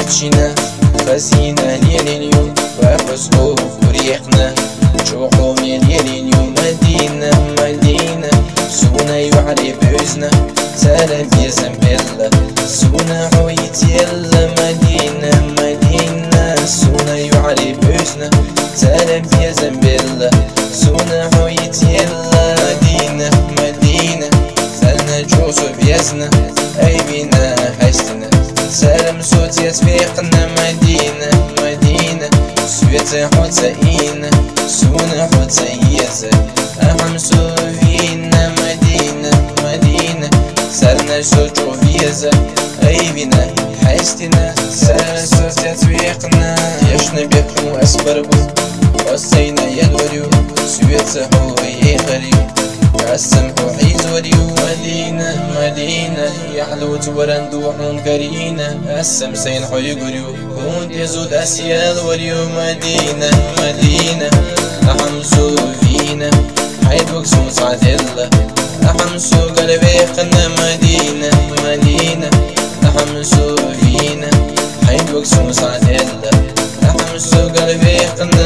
هاتشينا خزينة ليلينيو وفسقو وريقنا شوقو ليلينيو مدينة مدينة سونا يعري بوزنا سلام يا زنبلة سونا عويت يلا مدينة مدينة سونا يعري بوزنا سلام يا زنبلة سونا عويت يلا مدينة مدينة سلنا جوسو بيزنا أي بينا حشتنا سلام صوت يتفيقنا مدينة مدينة سويت حوتاينا سونا حوتايزة أهم سوفينا مدينة مدينة سرنا سوتو فيزا أي بينا حشتنا سلام صوت يتفيقنا يشنا بيكو أسبربو وسينا يدوريو سويت حوي خريو السمح حيزوريو مدينة مدينة يحلو تورندوحون كرينة السمسين حيقريو كون يزود أسيال وريو مدينة مدينة أحمسو فينا حيدوك سوس عدلة أحمسو قلبي قنا مدينة مدينة أحمسو فينا حيدوك سوس عدلة أحمسو قلبي قنا